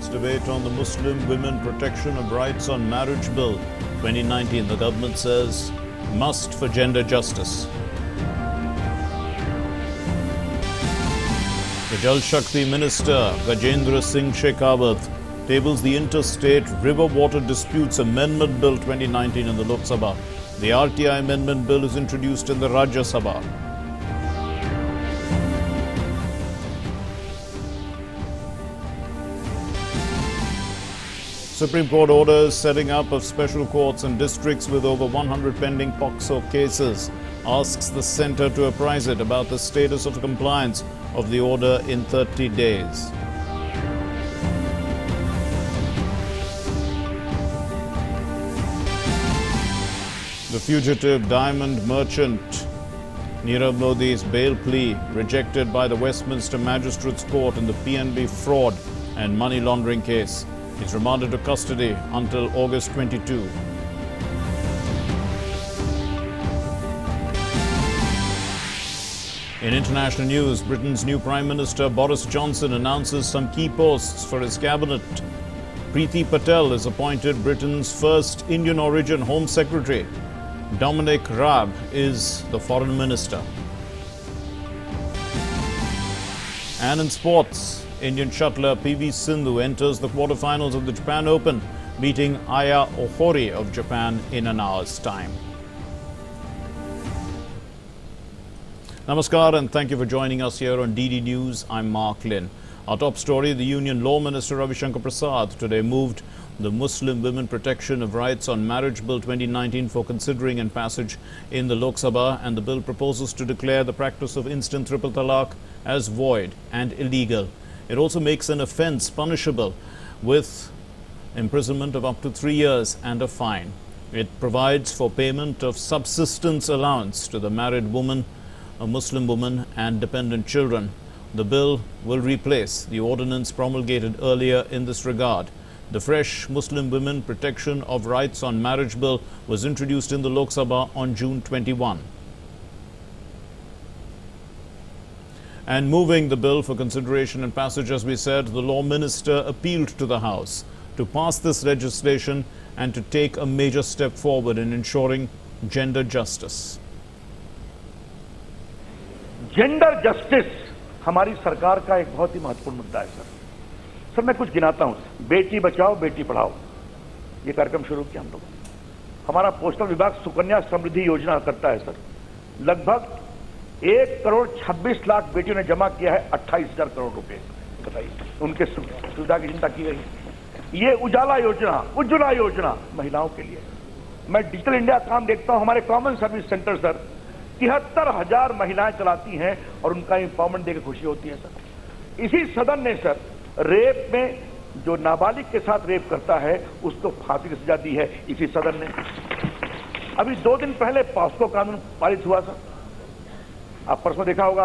begins debate on the Muslim Women Protection of Rights on Marriage Bill 2019. The government says must for gender justice. The Jal Shakti Minister Gajendra Singh Shekhawat tables the Interstate River Water Disputes Amendment Bill 2019 in the Lok Sabha. The RTI Amendment Bill is introduced in the Rajya Sabha. Supreme Court orders setting up of special courts in districts with over 100 pending POCSO cases. Asks the centre to apprise it about the status of compliance of the order in 30 days. The fugitive diamond merchant Nirav Modi's bail plea rejected by the Westminster Magistrates Court in the PNB fraud and money laundering case. He's remanded to custody until August 22. In international news, Britain's new Prime Minister Boris Johnson announces some key posts for his cabinet. Priti Patel is appointed Britain's first Indian origin Home Secretary. Dominic Raab is the Foreign Minister. And in sports, Indian shuttler PV Sindhu enters the quarterfinals of the Japan Open, beating Aya Ohori of Japan in an hour's time. Namaskar and thank you for joining us here on DD News. I'm Mark Lynn. Our top story, the Union Law Minister Ravishankar Prasad today moved the Muslim Women Protection of Rights on Marriage Bill 2019 for considering and passage in the Lok Sabha, and the bill proposes to declare the practice of instant triple talaq as void and illegal. It also makes an offence punishable with imprisonment of up to 3 years and a fine. It provides for payment of subsistence allowance to the married woman, a Muslim woman and dependent children. The bill will replace the ordinance promulgated earlier in this regard. The fresh Muslim Women Protection of Rights on Marriage Bill was introduced in the Lok Sabha on June 21. And moving the bill for consideration and passage, as we said, the Law Minister appealed to the House to pass this legislation and to take a major step forward in ensuring gender justice. Gender justice हमारी सरकार का एक बहुत ही महत्वपूर्ण मुद्दा है sir. मैं कुछ गिनाता हूं। बेटी बचाओ बेटी पढ़ाओ, ये कार्यक्रम शुरू किया हम लोग। हमारा पोस्टल विभाग सुकन्या समृद्धि योजना करता है सर। लगभग 1,26,00,000 बेटियों ने जमा किया है 28,000 करोड़ रुपए। बताइए, उनके सुविधा की चिंता की गई। ये उजाला योजना महिलाओं के लिए। मैं डिजिटल इंडिया काम देखता हूं, हमारे कॉमन सर्विस सेंटर सर 73,000 महिलाएं चलाती हैं और उनका एम्पावरमेंट देकर खुशी होती है सर। इसी सदन ने सर रेप में जो नाबालिग के साथ रेप करता है उसको फांसी की सजा दी है इसी सदन ने। अभी 2 दिन पहले पॉक्सो कानून पारित हुआ सर। आप परसों देखा होगा,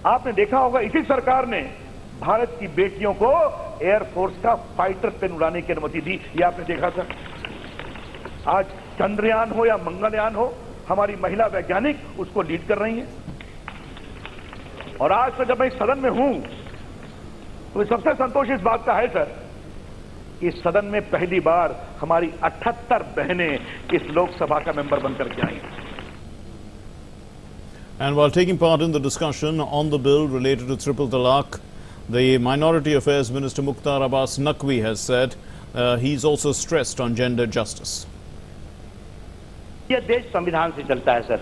आपने देखा होगा, इसी सरकार ने भारत की बेटियों को एयरफोर्स का फाइटर प्लेन उड़ाने की अनुमति दी। ये आपने देखा सर। आज चंद्रयान हो या मंगलयान हो, हमारी महिला वैज्ञानिक उसको लीड कर रही हैं। और आज तो जब मैं इस सदन में हूं तो सबसे संतोष इस बात का है सर, इस सदन में पहली बार हमारी 78 बहनें इस लोकसभा का मेंबर बनकर के आई। And while taking part in the discussion on the bill related to triple talaq, the Minority Affairs Minister Mukhtar Abbas Naqvi has said he's also stressed on gender justice. ये देश संविधान से चलता है सर।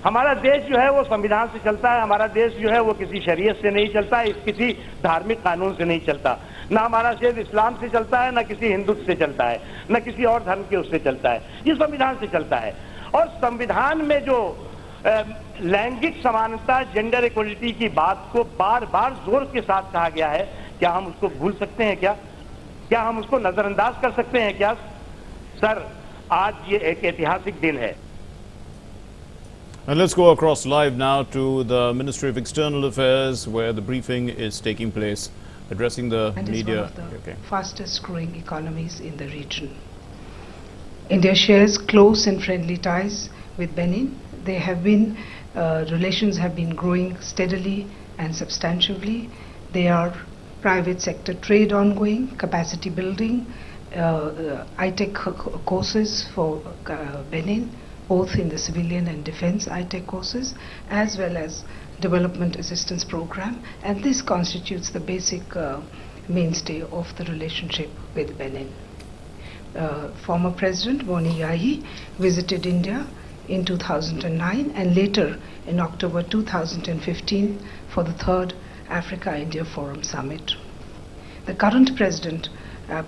हमारा देश जो है वो संविधान से चलता है। हमारा देश जो है वो किसी शरीयत से नहीं चलता है, किसी धार्मिक कानून से नहीं चलता। ना हमारा देश इस्लाम से चलता है, ना किसी हिंदू से चलता है, ना किसी और धर्म के उससे चलता है। ये संविधान से चलता है। और संविधान में जो लैंगिक समानता, जेंडर इक्वलिटी की बात को बार बार जोर के साथ कहा गया है, क्या हम उसको भूल सकते हैं? क्या हम उसको नजरअंदाज कर सकते हैं क्या सर? आज ये एक ऐतिहासिक दिन है। And let's go across live now to the Ministry of External Affairs, where the briefing is taking place, addressing the media. And is one of the fastest growing economies in the region. India shares close and friendly ties with Benin. They have been, relations have been growing steadily and substantively. They are private sector trade ongoing, capacity building, high-tech courses for Benin, both in the civilian and defense high-tech courses, as well as development assistance program, and this constitutes the basic mainstay of the relationship with Benin. Former President Boni Yayi visited India in 2009 and later in October 2015 for the third Africa-India Forum Summit. The current President,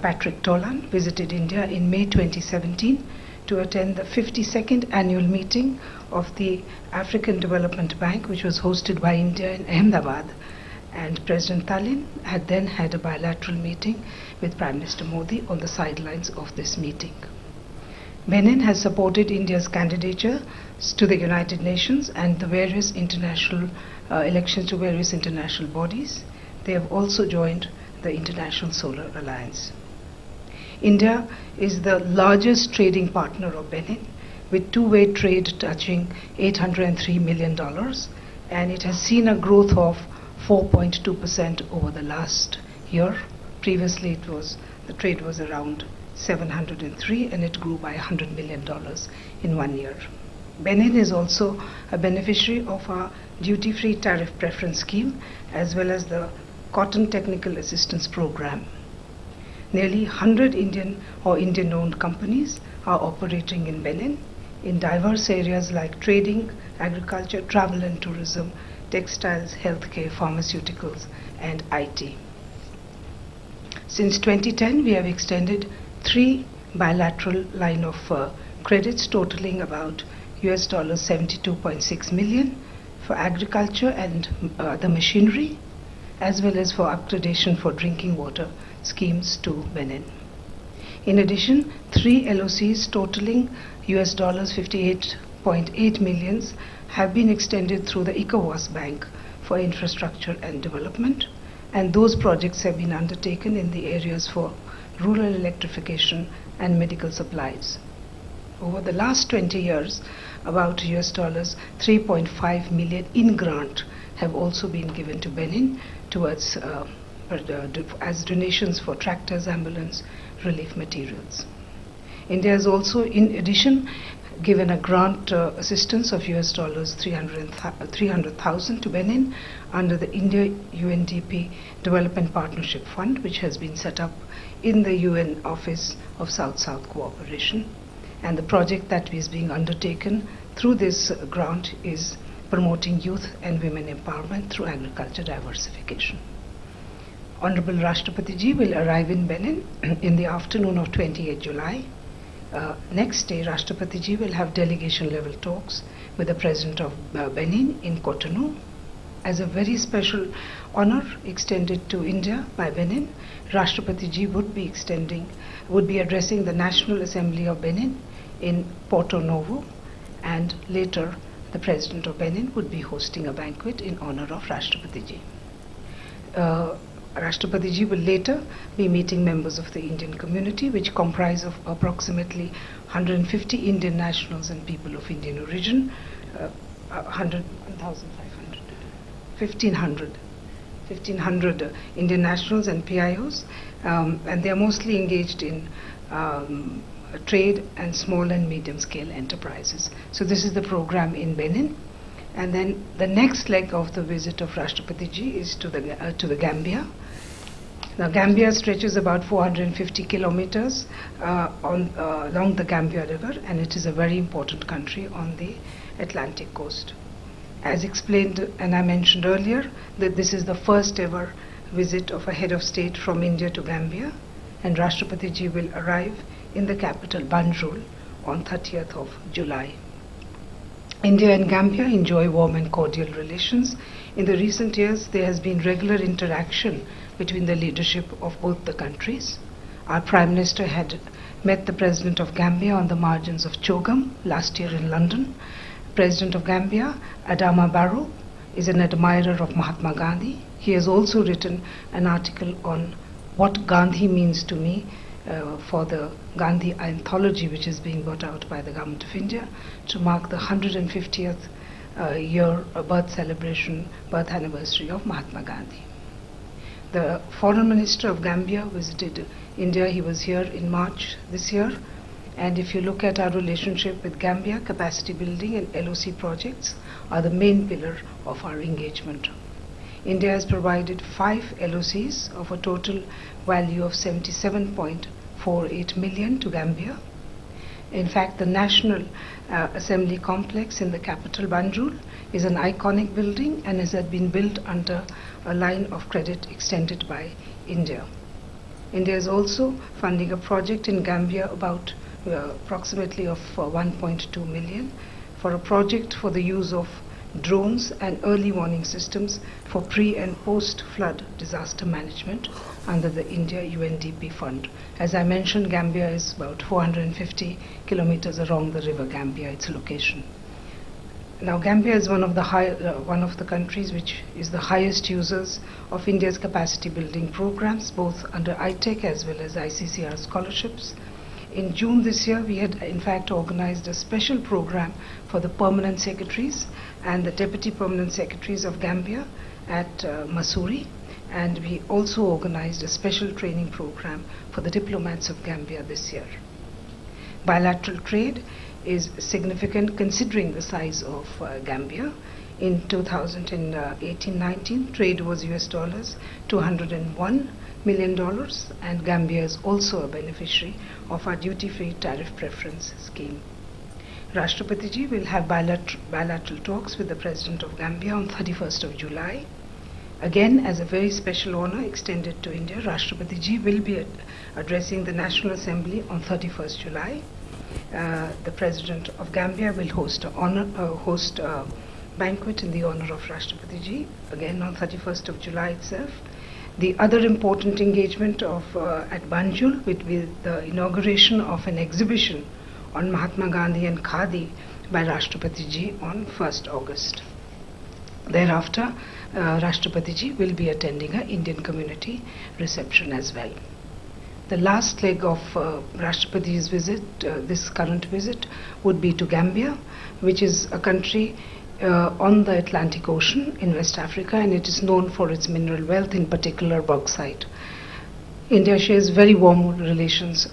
Patrick Tolan, visited India in May 2017 to attend the 52nd annual meeting of the African Development Bank, which was hosted by India in Ahmedabad. And President Talin had then had a bilateral meeting with Prime Minister Modi on the sidelines of this meeting. Benin has supported India's candidature to the United Nations and the various international elections to various international bodies. They have also joined the International Solar Alliance. India is the largest trading partner of Benin, with two-way trade touching $803 million, and it has seen a growth of 4.2% over the last year. Previously, the trade was around 703, and it grew by $100 million in 1 year. Benin is also a beneficiary of our duty-free tariff preference scheme, as well as the Cotton Technical Assistance Program. Nearly 100 Indian or Indian-owned companies are operating in Benin in diverse areas like trading, agriculture, travel and tourism, textiles, healthcare, pharmaceuticals, and IT. Since 2010, we have extended 3 bilateral line of credits totaling about $72.6 million for agriculture and the machinery, as well as for accreditation for drinking water schemes to Benin. In addition, 3 LOCs totaling $58.8 million have been extended through the ECOWAS Bank for infrastructure and development, and those projects have been undertaken in the areas for rural electrification and medical supplies. Over the last 20 years, about $3.5 million in grant have also been given to Benin towards as donations for tractors, ambulance, relief materials. India has also, in addition, given a grant assistance of $300,000 to Benin under the India-UNDP Development Partnership Fund, which has been set up in the UN Office of South-South Cooperation. And the project that is being undertaken through this grant is promoting youth and women empowerment through agriculture diversification. Honorable Rashtrapati Ji will arrive in Benin in the afternoon of 28 July. Next day, Rashtrapati Ji will have delegation level talks with the President of Benin in Cotonou. As a very special honor extended to India by Benin, Rashtrapati Ji would be addressing the National Assembly of Benin in Porto Novo, and later the President of Benin would be hosting a banquet in honor of Rashtrapati Ji. Rashtrapati Ji will later be meeting members of the Indian community, which comprise of approximately 150 Indian nationals and people of Indian origin, 1,500 Indian nationals and PIOs, and they are mostly engaged in trade and small and medium scale enterprises. So this is the program in Benin. And then the next leg of the visit of Rashtrapati Ji is to the Gambia. Now, Gambia stretches about 450 kilometers along the Gambia River, and it is a very important country on the Atlantic coast. As explained and I mentioned earlier, that this is the first ever visit of a head of state from India to Gambia, and Rashtrapati Ji will arrive in the capital Banjul on 30th of July. India and Gambia enjoy warm and cordial relations. In the recent years, there has been regular interaction between the leadership of both the countries. Our Prime Minister had met the President of Gambia on the margins of Chogam last year in London. President of Gambia, Adama Barrow, is an admirer of Mahatma Gandhi. He has also written an article on what Gandhi means to me for the Gandhi anthology, which is being brought out by the Government of India to mark the 150th birth anniversary of Mahatma Gandhi. The Foreign Minister of Gambia visited India. He was here in March this year. And if you look at our relationship with Gambia, capacity building and LOC projects are the main pillar of our engagement. India has provided 5 LOCs of a total value of 77.48 million to Gambia. In fact, the National Assembly Complex in the capital Banjul is an iconic building and has been built under a line of credit extended by India. India is also funding a project in Gambia about approximately of 1.2 million for a project for the use of drones and early warning systems for pre and post flood disaster management under the India UNDP fund. As I mentioned, Gambia is about 450 kilometers along the river Gambia, its location. Now, Gambia is one of the countries which is the highest users of India's capacity building programs, both under ITEC as well as ICCR scholarships. In June this year, we had in fact organized a special program for the permanent secretaries and the deputy permanent secretaries of Gambia at Masuri, and we also organized a special training program for the diplomats of Gambia this year. Bilateral trade is significant considering the size of Gambia. In 2018-19, trade was $201 million, and Gambia is also a beneficiary of our duty-free tariff preference scheme. Rashtrapati Ji will have bilateral talks with the President of Gambia on 31st of July. Again, as a very special honor extended to India, Rashtrapati Ji will be addressing the National Assembly on 31st July. The President of Gambia will host a banquet in the honor of Rashtrapati Ji, again on 31st of July itself. The other important engagement at Banjul will be the inauguration of an exhibition on Mahatma Gandhi and Khadi by Rashtrapati Ji on 1st August. Thereafter, Rashtrapati Ji will be attending an Indian community reception as well. The last leg of Rashtrapati's visit, this current visit, would be to Gambia, which is a country on the Atlantic Ocean in West Africa, and it is known for its mineral wealth, in particular bauxite. India shares very warm relations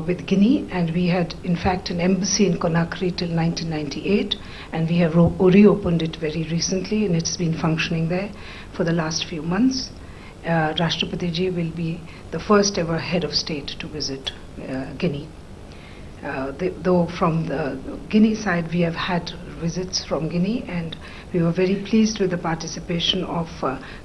with Guinea, and we had in fact an embassy in Conakry till 1998, and we have reopened it very recently, and it's been functioning there for the last few months. Rashtrapati Ji will be the first ever head of state to visit Guinea. Though from the Guinea side we have had visits from Guinea, and we were very pleased with the participation of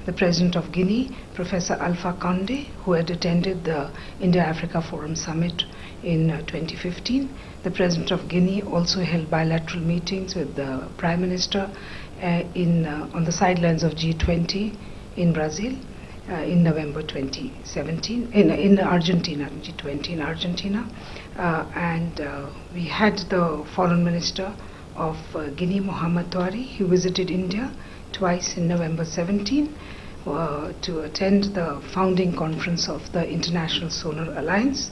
the President of Guinea, Professor Alpha Condé, who had attended the India-Africa Forum Summit in 2015. The President of Guinea also held bilateral meetings with the Prime Minister on the sidelines of G20 in Brazil in November 2017, in Argentina, G20 in Argentina. And we had the Foreign Minister of Guinea, Mohamed Touari. He visited India twice in November 17 to attend the founding conference of the International Solar Alliance.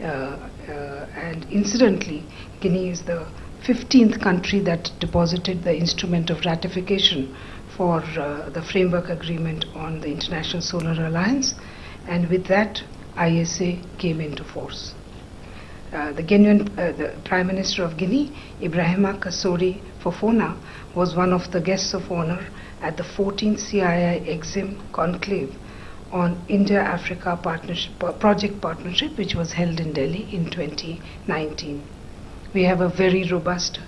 And incidentally, Guinea is the 15th country that deposited the instrument of ratification for the framework agreement on the International Solar Alliance, and with that ISA came into force. The Prime Minister of Guinea, Ibrahima Kassori Fofana, was one of the guests of honor at the 14th CII Exim Conclave on India-Africa Project Partnership, which was held in Delhi in 2019. We have a very robust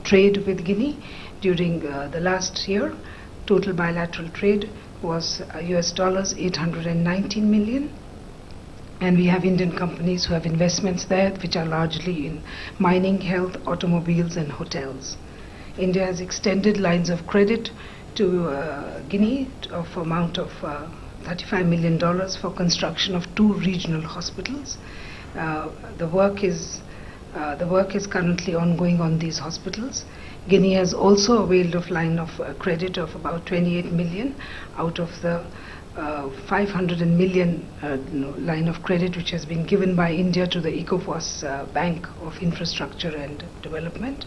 trade with Guinea. During the last year, total bilateral trade was $819 million. And we have Indian companies who have investments there, which are largely in mining, health, automobiles, and hotels. India has extended lines of credit to Guinea of amount of $35 million for construction of 2 regional hospitals. The work is currently ongoing on these hospitals. Guinea has also availed of line of credit of about 28 million out of the 500 million line of credit which has been given by India to the ECOWAS Bank of Infrastructure and Development.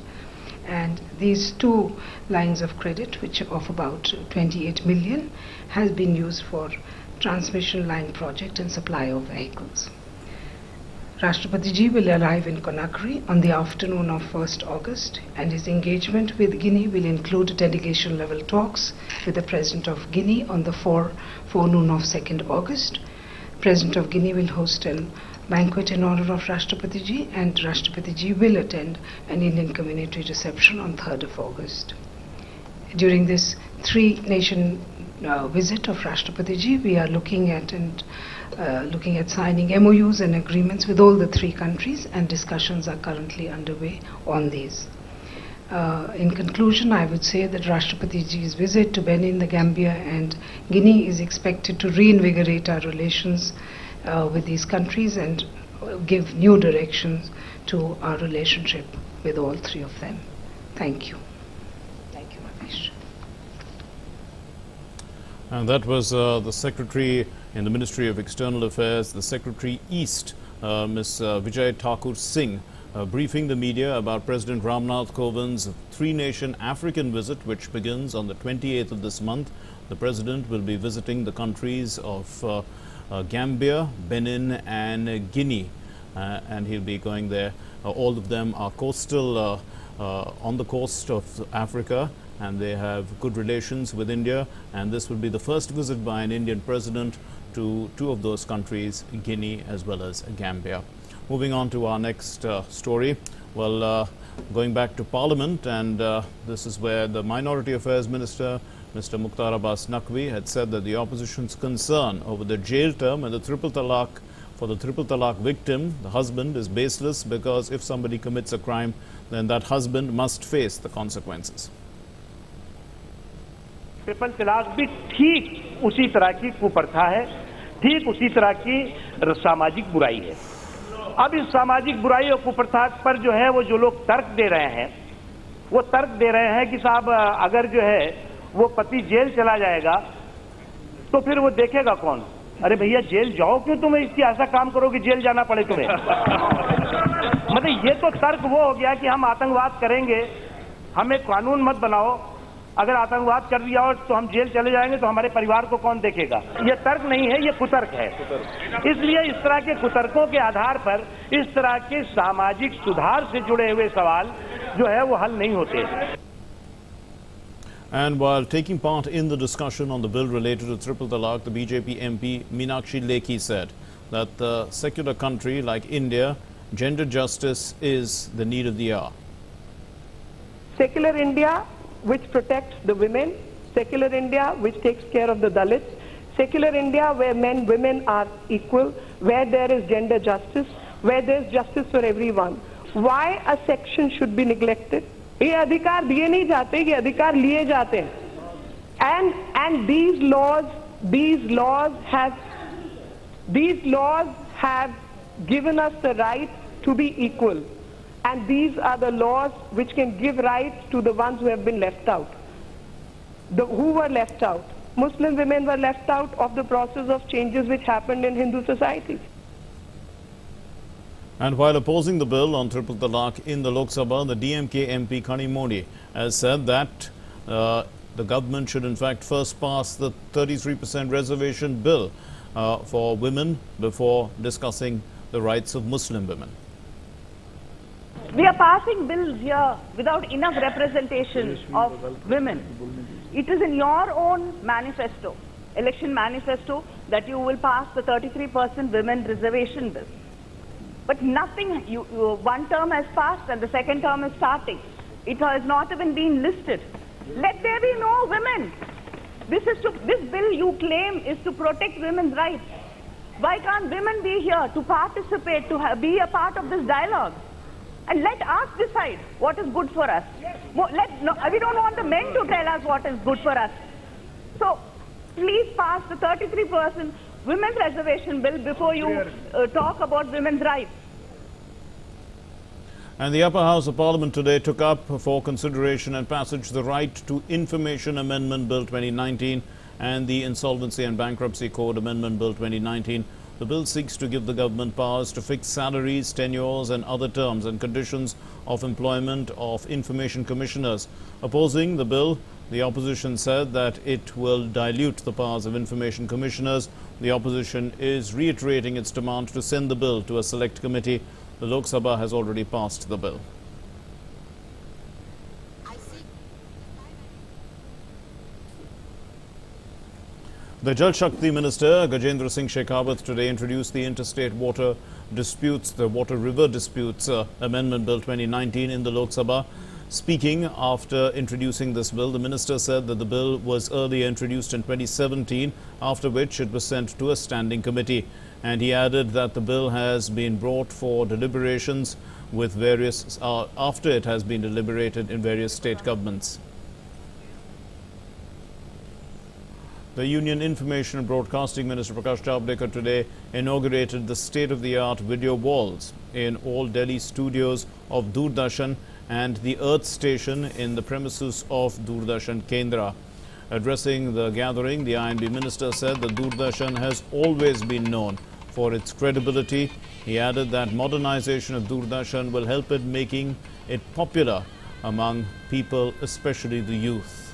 And these 2 lines of credit, which of about 28 million, has been used for transmission line project and supply of vehicles. Rashtrapati Ji will arrive in Conakry on the afternoon of 1st August, and his engagement with Guinea will include delegation-level talks with the President of Guinea on the forenoon of 2nd August. President of Guinea will host a banquet in honor of Rashtrapati Ji, and Rashtrapati Ji will attend an Indian community reception on 3rd of August. During this three-nation visit of Rashtrapati Ji, we are looking at signing MOUs and agreements with all the three countries, and discussions are currently underway on these. In conclusion, I would say that Rashtrapati Ji's visit to Benin, the Gambia and Guinea is expected to reinvigorate our relations with these countries and give new directions to our relationship with all three of them. Thank you. Thank you, Mahesh. And that was the Secretary in the Ministry of External Affairs, the Secretary East, Ms. Vijay Thakur Singh, briefing the media about President Ramnath Kovind's three-nation African visit, which begins on the 28th of this month. The President will be visiting the countries of Gambia, Benin and Guinea, and he'll be going there. All of them are coastal, on the coast of Africa, and they have good relations with India, and this will be the first visit by an Indian president to two of those countries, Guinea as well as Gambia. Moving on to our next story. Well, going back to Parliament, and this is where the Minority Affairs Minister, Mr. Mukhtar Abbas Naqvi, had said that the opposition's concern over the jail term and the triple talaq for the triple talaq victim, the husband, is baseless, because if somebody commits a crime, then that husband must face the consequences. Triple तलाक भी ठीक उसी तरह की कुप्रथा है, ठीक उसी तरह की सामाजिक बुराई है। अब इस सामाजिक बुराई और कुप्रथा पर जो है वो जो लोग तर्क दे रहे हैं, वो तर्क दे रहे हैं कि साहब अगर जो है वो पति जेल चला जाएगा तो फिर वो देखेगा कौन? अरे भैया जेल जाओ, क्यों तुम इसकी ऐसा काम करो कि जेल जाना पड़े तुम्हें? मतलब ये तो तर्क वो हो गया कि हम आतंकवाद करेंगे, हमें कानून मत बनाओ, अगर आतंकवाद कर दिया हो तो हम जेल चले जाएंगे तो हमारे परिवार को कौन देखेगा? ये तर्क नहीं है, ये कुतर्क है। इसलिए इस तरह के कुतर्कों के आधार पर इस तरह के सामाजिक सुधार से जुड़े हुए सवाल जो है वो हल नहीं होते। And while taking part in the discussion on the bill related to triple talaq, the BJP MP Meenakshi Lekhi said that the secular country like India, gender justice is the need of the hour. Secular India, which protects the women, secular India which takes care of the Dalits, secular India where men, women are equal, where there is gender justice, where there is justice for everyone. Why a section should be neglected? ये अधिकार दिए नहीं जाते, ये अधिकार लिए जाते हैं. And these laws have given us the right to be equal. And these are the laws which can give rights to the ones who have been left out. Who were left out? Muslim women were left out of the process of changes which happened in Hindu society. And while opposing the bill on triple talaq in the Lok Sabha, the DMK MP Kani Modi has said that the government should in fact first pass the 33% reservation bill for women before discussing the rights of Muslim women. We are passing bills here without enough representation of women. It is in your own manifesto, election manifesto, that you will pass the 33% women reservation bill. But nothing, one term has passed and the second term is starting. It has not even been listed. Let there be no women. This bill you claim is to protect women's rights. Why can't women be here to participate, to be a part of this dialogue? And let us decide what is good for us. We don't want the men to tell us what is good for us. So please pass the 33% women's reservation bill before you talk about women's rights. And the Upper House of Parliament today took up for consideration and passage the Right to Information Amendment Bill 2019 and the Insolvency and Bankruptcy Code Amendment Bill 2019. The bill seeks to give the government powers to fix salaries, tenures and other terms and conditions of employment of information commissioners. Opposing the bill, the opposition said that it will dilute the powers of information commissioners. The opposition is reiterating its demand to send the bill to a select committee. The Lok Sabha has already passed the bill. The Jal Shakti Minister, Gajendra Shekhawat, today introduced the Interstate Water Disputes, the Water River Disputes Amendment Bill 2019 in the Lok Sabha. Speaking after introducing this bill, the minister said that the bill was earlier introduced in 2017, after which it was sent to a standing committee. And he added that the bill has been brought for deliberations with various, after it has been deliberated in various state governments. The Union Information and Broadcasting Minister Prakash Javadekar today inaugurated the state-of-the-art video walls in all Delhi studios of Doordarshan and the Earth Station in the premises of Doordarshan Kendra. Addressing the gathering, the INB minister said that Doordarshan has always been known for its credibility. He added that modernization of Doordarshan will help in making it popular among people, especially the youth.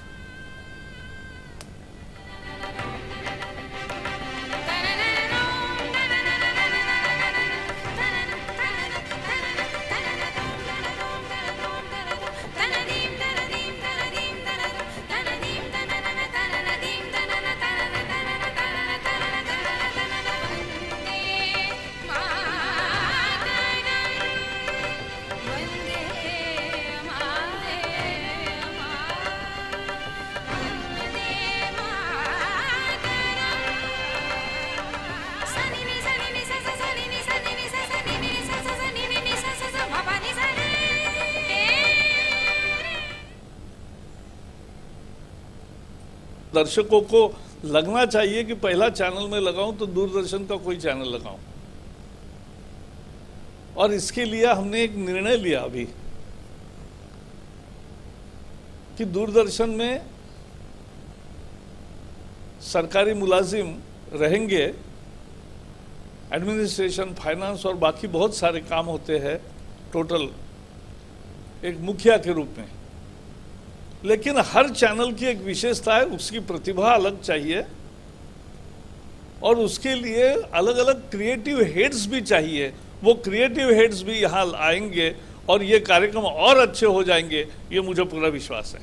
दर्शकों को लगना चाहिए कि पहला channel में लगाऊं तो दूरदर्शन का कोई चैनल लगाऊं, और इसके लिए हमने एक निर्णय लिया अभी कि दूरदर्शन में सरकारी मुलाजिम रहेंगे, एडमिनिस्ट्रेशन, फाइनेंस और बाकी बहुत सारे काम होते हैं टोटल एक मुखिया के रूप में, लेकिन हर चैनल की एक विशेषता है, उसकी प्रतिभा अलग चाहिए और उसके लिए अलग अलग क्रिएटिव हेड्स भी चाहिए। वो क्रिएटिव हेड्स भी यहाँ आएंगे और ये कार्यक्रम और अच्छे हो जाएंगे, ये मुझे पूरा विश्वास है।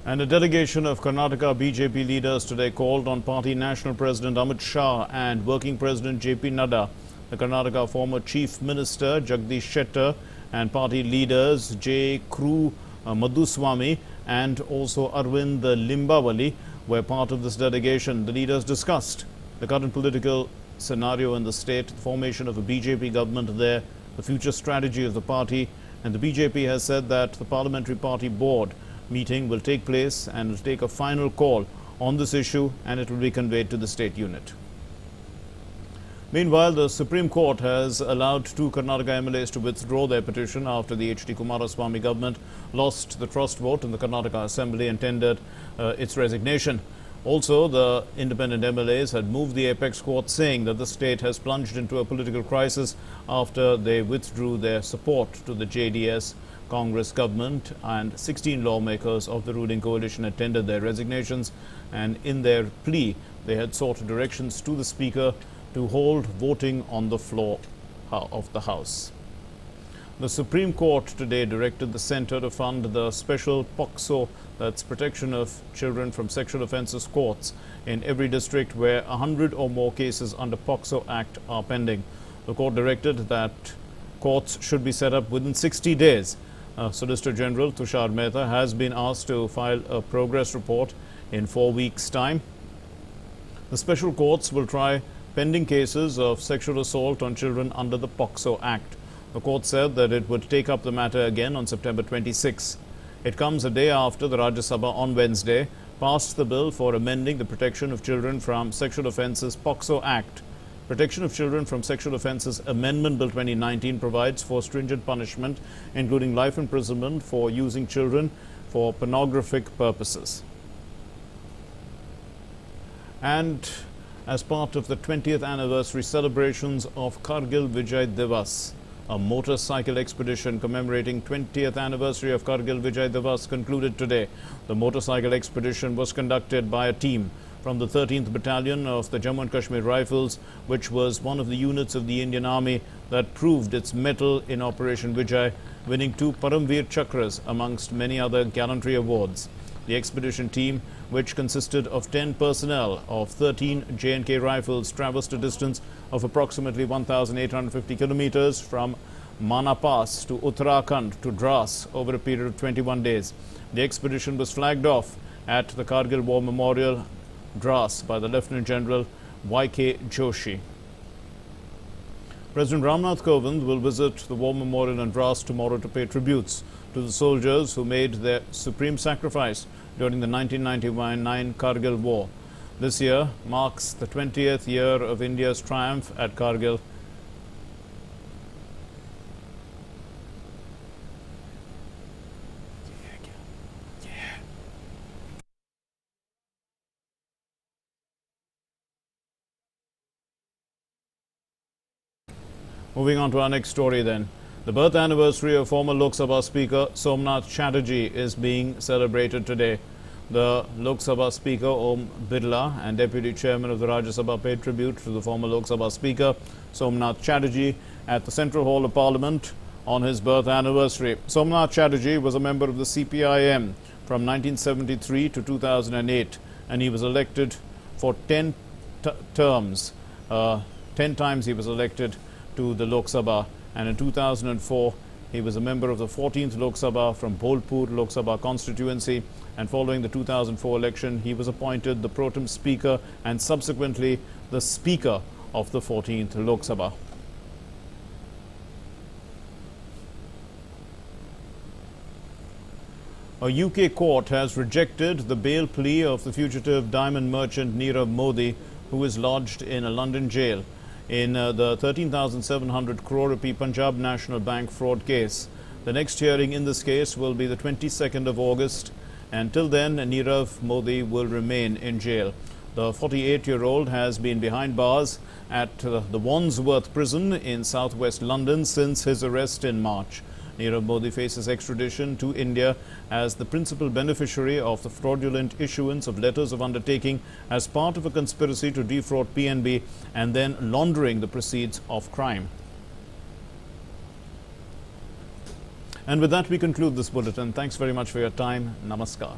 And a delegation of Karnataka BJP leaders today called on Party National President Amit Shah and Working President JP Nadda, the Karnataka former Chief Minister Jagdish Shettar, and party leaders J. Kru Madhuswamy and also Arvind Limbawali were part of this delegation. The leaders discussed the current political scenario in the state, the formation of a BJP government there, the future strategy of the party, and the BJP has said that the Parliamentary Party Board meeting will take place and will take a final call on this issue, and it will be conveyed to the state unit. Meanwhile, the Supreme Court has allowed 2 Karnataka MLAs to withdraw their petition after the H.D. Kumaraswamy government lost the trust vote in the Karnataka Assembly and tendered its resignation. Also, the independent MLAs had moved the apex court, saying that the state has plunged into a political crisis after they withdrew their support to the JDS Congress government, and 16 lawmakers of the ruling coalition had tendered their resignations, and in their plea they had sought directions to the Speaker to hold voting on the floor of the House. The Supreme Court today directed the Centre to fund the special POCSO, that's protection of children from sexual offences courts, in every district where 100 or more cases under POCSO Act are pending. The court directed that courts should be set up within 60 days. Solicitor General Tushar Mehta has been asked to file a progress report in 4 weeks' time. The special courts will try pending cases of sexual assault on children under the POCSO Act. The court said that it would take up the matter again on September 26. It comes a day after the Rajya Sabha on Wednesday passed the bill for amending the Protection of Children from Sexual Offences POCSO Act. Protection of Children from Sexual Offences Amendment Bill 2019 provides for stringent punishment, including life imprisonment for using children for pornographic purposes. And as part of the 20th anniversary celebrations of Kargil Vijay Divas. A motorcycle expedition commemorating 20th anniversary of Kargil Vijay Divas concluded today. The motorcycle expedition was conducted by a team from the 13th Battalion of the Jammu and Kashmir Rifles, which was one of the units of the Indian Army that proved its mettle in Operation Vijay, winning 2 Paramveer Chakras amongst many other gallantry awards. The expedition team, which consisted of 10 personnel of 13 J&K Rifles, traversed a distance of approximately 1,850 kilometers from Mana Pass to Uttarakhand to Dras over a period of 21 days. The expedition was flagged off at the Kargil War Memorial, Dras, by the Lieutenant General Y.K. Joshi. President Ramnath Kovind will visit the War Memorial in Dras tomorrow to pay tributes to the soldiers who made their supreme sacrifice during the 1999 Kargil War. This year marks the 20th year of India's triumph at Kargil. Moving on to our next story then. The birth anniversary of former Lok Sabha Speaker Somnath Chatterjee is being celebrated today. The Lok Sabha Speaker Om Birla and Deputy Chairman of the Rajya Sabha paid tribute to the former Lok Sabha Speaker Somnath Chatterjee at the Central Hall of Parliament on his birth anniversary. Somnath Chatterjee was a member of the CPIM from 1973 to 2008, and he was elected for 10 terms. 10 times he was elected to the Lok Sabha, and in 2004 he was a member of the 14th Lok Sabha from Bholpur Lok Sabha constituency, and following the 2004 election he was appointed the pro tem Speaker and subsequently the Speaker of the 14th Lok Sabha. A UK court has rejected the bail plea of the fugitive diamond merchant Nirav Modi, who is lodged in a London jail in the 13,700 crore rupee Punjab National Bank fraud case. The next hearing in this case will be the 22nd of August. Until then, Nirav Modi will remain in jail. The 48-year-old has been behind bars at the Wandsworth prison in southwest London since his arrest in March. Nirav Modi faces extradition to India as the principal beneficiary of the fraudulent issuance of letters of undertaking as part of a conspiracy to defraud PNB and then laundering the proceeds of crime. And with that, we conclude this bulletin. Thanks very much for your time. Namaskar.